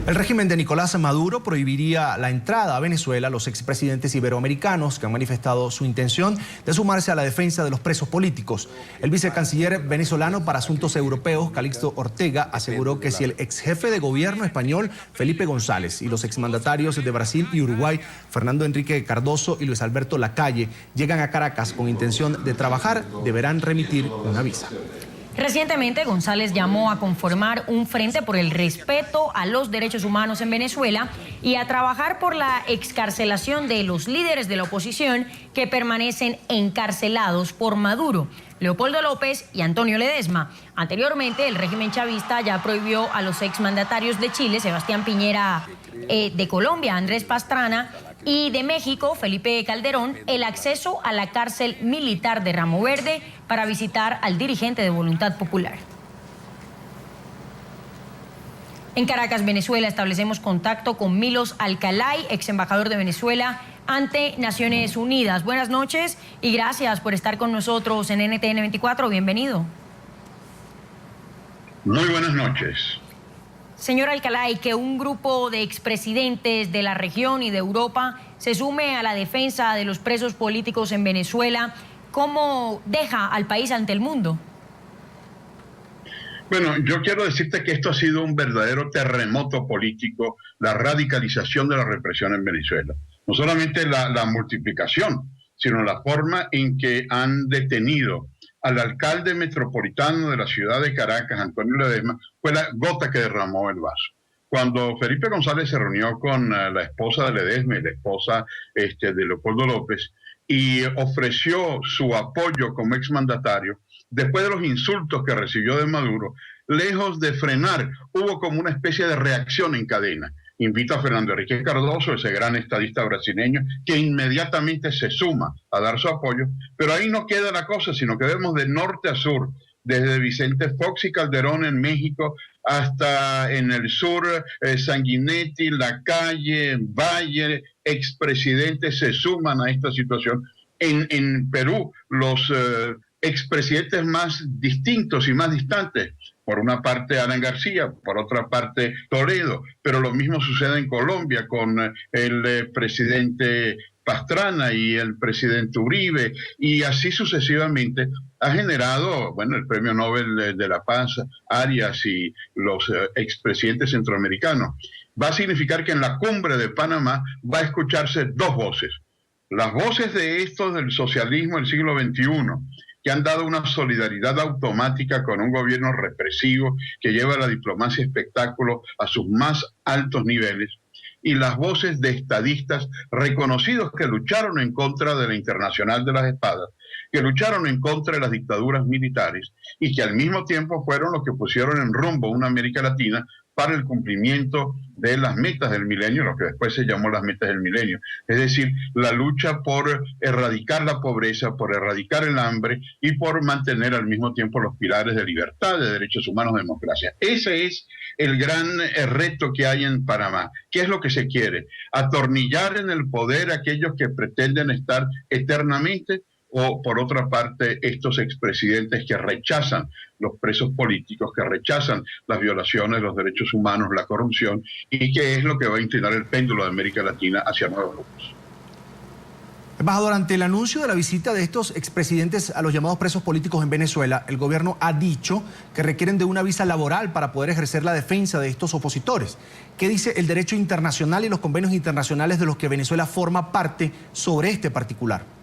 El régimen de Nicolás Maduro prohibiría la entrada a Venezuela a los expresidentes iberoamericanos que han manifestado su intención de sumarse a la defensa de los presos políticos. El vicecanciller venezolano para asuntos europeos, Calixto Ortega, aseguró que si el exjefe de gobierno español, Felipe González, y los exmandatarios de Brasil y Uruguay, Fernando Enrique Cardoso y Luis Alberto Lacalle, llegan a Caracas con intención de trabajar, deberán remitir una visa. Recientemente, González llamó a conformar un frente por el respeto a los derechos humanos en Venezuela y a trabajar por la excarcelación de los líderes de la oposición que permanecen encarcelados por Maduro, Leopoldo López y Antonio Ledesma. Anteriormente, el régimen chavista ya prohibió a los exmandatarios de Chile, Sebastián Piñera, de Colombia, Andrés Pastrana, y de México, Felipe Calderón, el acceso a la cárcel militar de Ramo Verde para visitar al dirigente de Voluntad Popular. En Caracas, Venezuela, establecemos contacto con Milos Alcalay, ex embajador de Venezuela ante Naciones Unidas. Buenas noches y gracias por estar con nosotros en NTN 24. Bienvenido. Muy buenas noches. Señor Alcalay, que un grupo de expresidentes de la región y de Europa se sume a la defensa de los presos políticos en Venezuela, ¿cómo deja al país ante el mundo? Bueno, yo quiero decirte que esto ha sido un verdadero terremoto político, la radicalización de la represión en Venezuela. No solamente la multiplicación, sino la forma en que han detenido al alcalde metropolitano de la ciudad de Caracas, Antonio Ledesma, fue la gota que derramó el vaso. Cuando Felipe González se reunió con la esposa de Ledesma y la esposa de Leopoldo López y ofreció su apoyo como exmandatario, después de los insultos que recibió de Maduro, lejos de frenar, hubo como una especie de reacción en cadena. Invita a Fernando Enrique Cardoso, ese gran estadista brasileño, que inmediatamente se suma a dar su apoyo, pero ahí no queda la cosa, sino que vemos de norte a sur, desde Vicente Fox y Calderón en México hasta en el sur, Sanguinetti, Lacalle, Valle, expresidentes se suman a esta situación. En Perú, los expresidentes más distintos y más distantes, por una parte Alan García, por otra parte Toledo, pero lo mismo sucede en Colombia con el presidente Pastrana y el presidente Uribe, y así sucesivamente, ha generado, bueno, el Premio Nobel de la Paz, Arias y los expresidentes centroamericanos. Va a significar que en la cumbre de Panamá va a escucharse dos voces. Las voces de estos del socialismo del siglo XXI, que han dado una solidaridad automática con un gobierno represivo que lleva la diplomacia espectáculo a sus más altos niveles, y las voces de estadistas reconocidos que lucharon en contra de la Internacional de las Espadas, que lucharon en contra de las dictaduras militares y que al mismo tiempo fueron los que pusieron en rumbo una América Latina para el cumplimiento de las metas del milenio, lo que después se llamó las metas del milenio. Es decir, la lucha por erradicar la pobreza, por erradicar el hambre y por mantener al mismo tiempo los pilares de libertad, de derechos humanos, de democracia. Ese es el gran reto que hay en Panamá. ¿Qué es lo que se quiere? ¿Atornillar en el poder a aquellos que pretenden estar eternamente? O, por otra parte, estos expresidentes que rechazan los presos políticos, que rechazan las violaciones de los derechos humanos, la corrupción, y que es lo que va a inclinar el péndulo de América Latina hacia nuevos grupos. Embajador, ante el anuncio de la visita de estos expresidentes a los llamados presos políticos en Venezuela, el gobierno ha dicho que requieren de una visa laboral para poder ejercer la defensa de estos opositores. ¿Qué dice el derecho internacional y los convenios internacionales de los que Venezuela forma parte sobre este particular?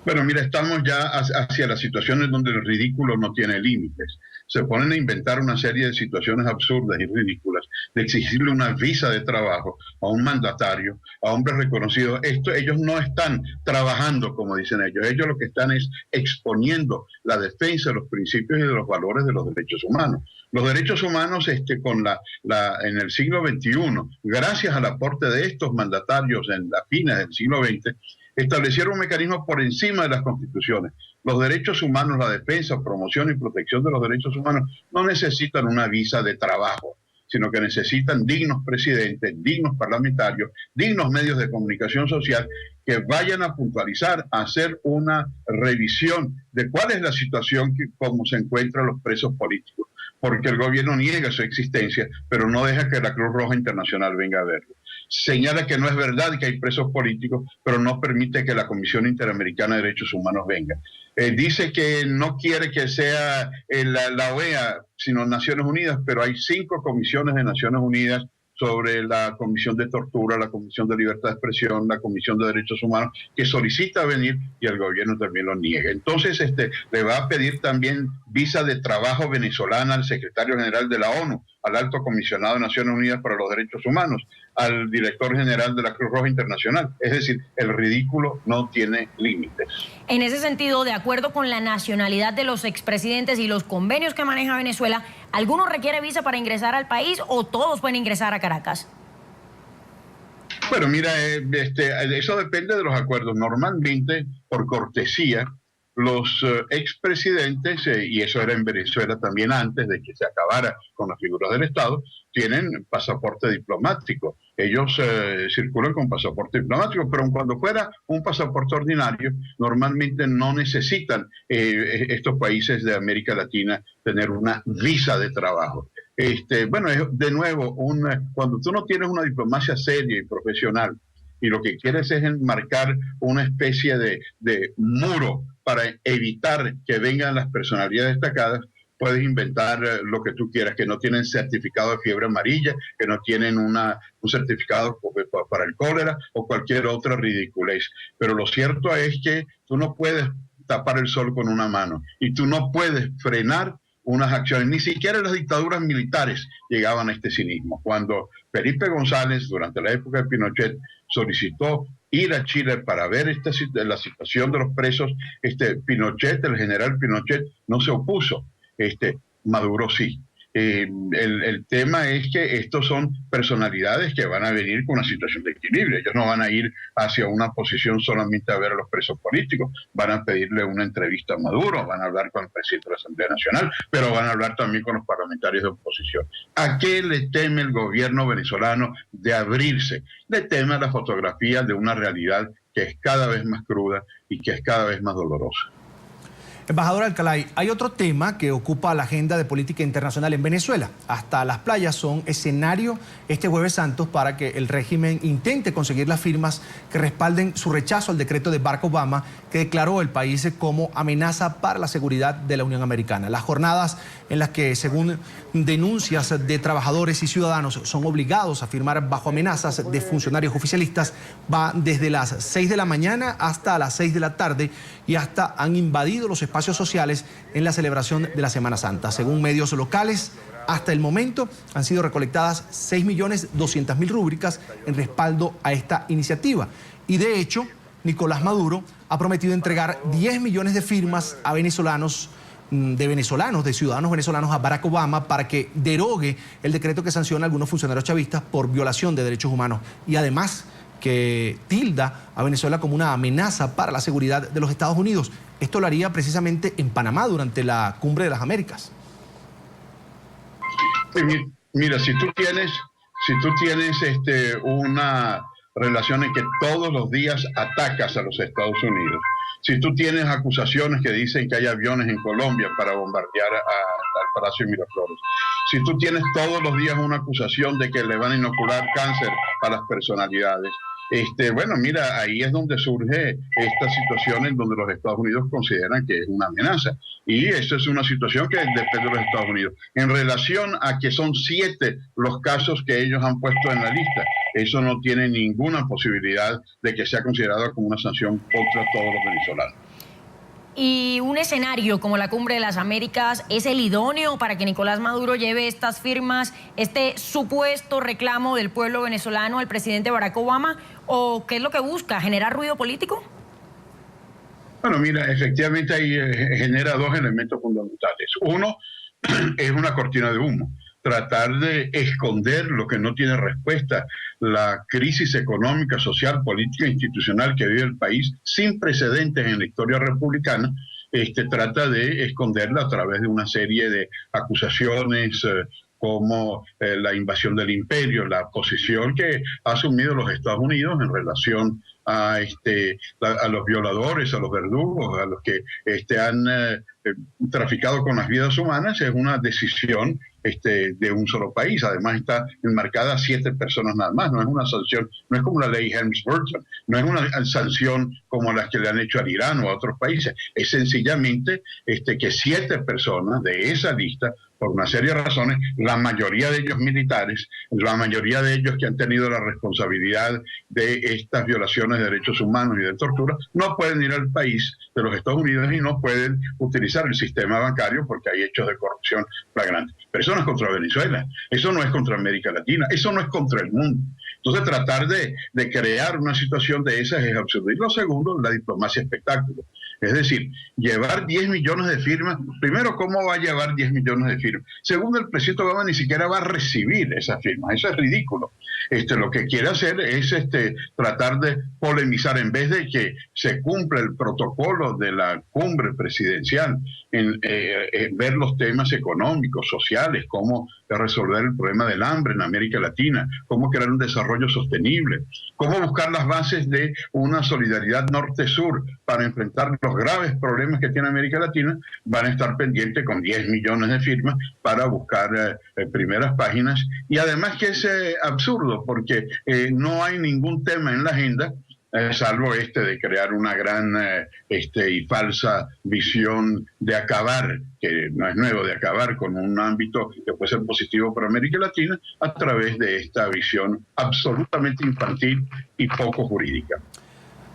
Bueno, mira, estamos ya hacia las situaciones donde el ridículo no tiene límites. Se ponen a inventar una serie de situaciones absurdas y ridículas, de exigirle una visa de trabajo a un mandatario, a hombres reconocidos. Ellos no están trabajando, como dicen ellos. Ellos lo que están es exponiendo la defensa de los principios y de los valores de los derechos humanos. Los derechos humanos en el siglo XXI, gracias al aporte de estos mandatarios en la fines del siglo XX, establecieron un mecanismo por encima de las constituciones. Los derechos humanos, la defensa, promoción y protección de los derechos humanos no necesitan una visa de trabajo, sino que necesitan dignos presidentes, dignos parlamentarios, dignos medios de comunicación social que vayan a puntualizar, a hacer una revisión de cuál es la situación cómo se encuentran los presos políticos. porque el gobierno niega su existencia, pero no deja que la Cruz Roja Internacional venga a verlo. Señala que no es verdad que hay presos políticos, pero no permite que la Comisión Interamericana de Derechos Humanos venga. Dice que no quiere que sea la OEA, sino Naciones Unidas, pero hay 5 comisiones de Naciones Unidas sobre la Comisión de Tortura, la Comisión de Libertad de Expresión, la Comisión de Derechos Humanos, que solicita venir y el gobierno también lo niega. Entonces, le va a pedir también visa de trabajo venezolana al secretario general de la ONU, al alto comisionado de Naciones Unidas para los Derechos Humanos, al director general de la Cruz Roja Internacional. Es decir, el ridículo no tiene límites. En ese sentido, de acuerdo con la nacionalidad de los expresidentes y los convenios que maneja Venezuela, ¿alguno requiere visa para ingresar al país o todos pueden ingresar a Caracas? Bueno, mira, eso depende de los acuerdos. Normalmente, por cortesía, los expresidentes, y eso era en Venezuela también antes de que se acabara con las figuras del Estado, tienen pasaporte diplomático. Ellos circulan con pasaporte diplomático, pero cuando fuera un pasaporte ordinario, normalmente no necesitan estos países de América Latina tener una visa de trabajo. Bueno, de nuevo, cuando tú no tienes una diplomacia seria y profesional, y lo que quieres es enmarcar una especie de muro para evitar que vengan las personalidades destacadas, puedes inventar lo que tú quieras, que no tienen certificado de fiebre amarilla, que no tienen un certificado para el cólera o cualquier otra ridiculez. Pero lo cierto es que tú no puedes tapar el sol con una mano y tú no puedes frenar unas acciones. Ni siquiera las dictaduras militares llegaban a este cinismo. Cuando Felipe González, durante la época de Pinochet, solicitó ir a Chile para ver la situación de los presos, Pinochet, el general Pinochet, no se opuso. Maduro sí. El tema es que estos son personalidades que van a venir con una situación de equilibrio. Ellos no van a ir hacia una posición solamente a ver a los presos políticos, van a pedirle una entrevista a Maduro, van a hablar con el presidente de la Asamblea Nacional, pero van a hablar también con los parlamentarios de oposición. ¿A qué le teme el gobierno venezolano de abrirse? Le teme a la fotografía de una realidad que es cada vez más cruda y que es cada vez más dolorosa. Embajador Alcalay, hay otro tema que ocupa la agenda de política internacional en Venezuela. Hasta las playas son escenario este Jueves Santo para que el régimen intente conseguir las firmas que respalden su rechazo al decreto de Barack Obama que declaró el país como amenaza para la seguridad de la Unión Americana. Las jornadas en las que, según denuncias de trabajadores y ciudadanos, son obligados a firmar bajo amenazas de funcionarios oficialistas, va desde las 6 de la mañana hasta las 6 de la tarde y hasta han invadido los espacios sociales en la celebración de la Semana Santa. Según medios locales, hasta el momento han sido recolectadas 6.200.000 rúbricas en respaldo a esta iniciativa. Y de hecho, Nicolás Maduro ha prometido entregar 10 millones de firmas a de ciudadanos venezolanos a Barack Obama para que derogue el decreto que sanciona a algunos funcionarios chavistas por violación de derechos humanos. Y además que tilda a Venezuela como una amenaza para la seguridad de los Estados Unidos. Esto lo haría precisamente en Panamá durante la Cumbre de las Américas. Mira, si tú tienes una relación en que todos los días atacas a los Estados Unidos, si tú tienes acusaciones que dicen que hay aviones en Colombia para bombardear al Palacio de Miraflores, si tú tienes todos los días una acusación de que le van a inocular cáncer a las personalidades, bueno, mira, ahí es donde surge esta situación en donde los Estados Unidos consideran que es una amenaza. Y eso es una situación que depende de los Estados Unidos. En relación a que son 7 los casos que ellos han puesto en la lista, eso no tiene ninguna posibilidad de que sea considerado como una sanción contra todos los venezolanos. ¿Y un escenario como la Cumbre de las Américas es el idóneo para que Nicolás Maduro lleve estas firmas, este supuesto reclamo del pueblo venezolano al presidente Barack Obama? ¿O qué es lo que busca? ¿Generar ruido político? Bueno, mira, efectivamente ahí genera 2 elementos fundamentales. Uno es una cortina de humo. Tratar de esconder lo que no tiene respuesta, la crisis económica, social, política e institucional que vive el país sin precedentes en la historia republicana, trata de esconderla a través de una serie de acusaciones como la invasión del imperio, la posición que ha asumido los Estados Unidos en relación a los violadores, a los verdugos, a los que han traficado con las vidas humanas, es una decisión de un solo país. Además está enmarcada a 7 personas nada más. No es una sanción, no es como la ley Helms-Burton, no es una sanción como las que le han hecho al Irán o a otros países. Es sencillamente que 7 personas de esa lista, por una serie de razones, la mayoría de ellos militares, la mayoría de ellos que han tenido la responsabilidad de estas violaciones de derechos humanos y de tortura, no pueden ir al país de los Estados Unidos y no pueden utilizar el sistema bancario porque hay hechos de corrupción flagrantes. Pero eso no es contra Venezuela, eso no es contra América Latina, eso no es contra el mundo. Entonces tratar de crear una situación de esas es absurdo. Y lo segundo, la diplomacia espectáculo. Es decir, llevar 10 millones de firmas. Primero, ¿cómo va a llevar 10 millones de firmas? Segundo, el presidente Obama ni siquiera va a recibir esas firmas. Eso es ridículo. Lo que quiere hacer es tratar de polemizar en vez de que se cumpla el protocolo de la cumbre presidencial, en ver los temas económicos, sociales, cómo resolver el problema del hambre en América Latina, cómo crear un desarrollo sostenible, cómo buscar las bases de una solidaridad norte-sur para enfrentar los graves problemas que tiene América Latina. Van a estar pendientes con 10 millones de firmas para buscar primeras páginas. Y además que es absurdo porque no hay ningún tema en la agenda salvo de crear una gran y falsa visión de acabar, que no es nuevo, de acabar con un ámbito que puede ser positivo para América Latina a través de esta visión absolutamente infantil y poco jurídica.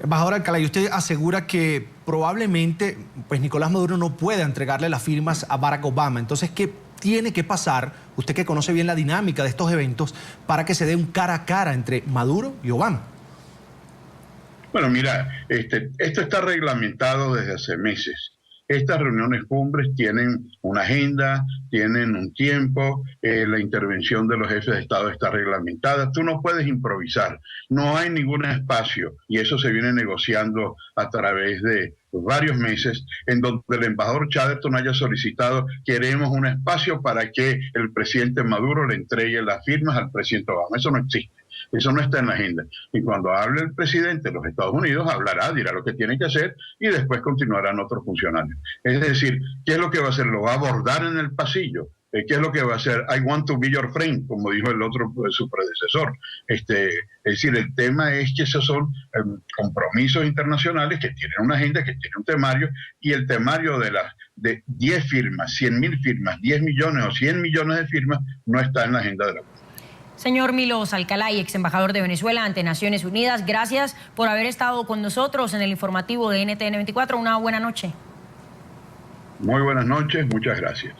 Embajador Alcalá, y usted asegura que probablemente pues Nicolás Maduro no pueda entregarle las firmas a Barack Obama. Entonces, ¿qué tiene que pasar, usted que conoce bien la dinámica de estos eventos, para que se dé un cara a cara entre Maduro y Obama? Bueno, mira, esto está reglamentado desde hace meses. Estas reuniones cumbres tienen una agenda, tienen un tiempo, la intervención de los jefes de Estado está reglamentada. Tú no puedes improvisar, no hay ningún espacio, y eso se viene negociando a través de varios meses, en donde el embajador Chatterton haya solicitado: queremos un espacio para que el presidente Maduro le entregue las firmas al presidente Obama. Eso no existe. Eso no está en la agenda. Y cuando hable el presidente de los Estados Unidos, hablará, dirá lo que tiene que hacer y después continuarán otros funcionarios. Es decir, ¿qué es lo que va a hacer? ¿Lo va a abordar en el pasillo? ¿Qué es lo que va a hacer? I want to be your friend, como dijo el otro, su predecesor. Es decir, el tema es que esos son compromisos internacionales que tienen una agenda, que tienen un temario, y el temario de 10 firmas, 100.000 firmas, 10 millones o 100 millones de firmas no está en la agenda de la Cumbre. Señor Milos Alcalá, ex embajador de Venezuela ante Naciones Unidas, gracias por haber estado con nosotros en el informativo de NTN 24. Una buena noche. Muy buenas noches, muchas gracias.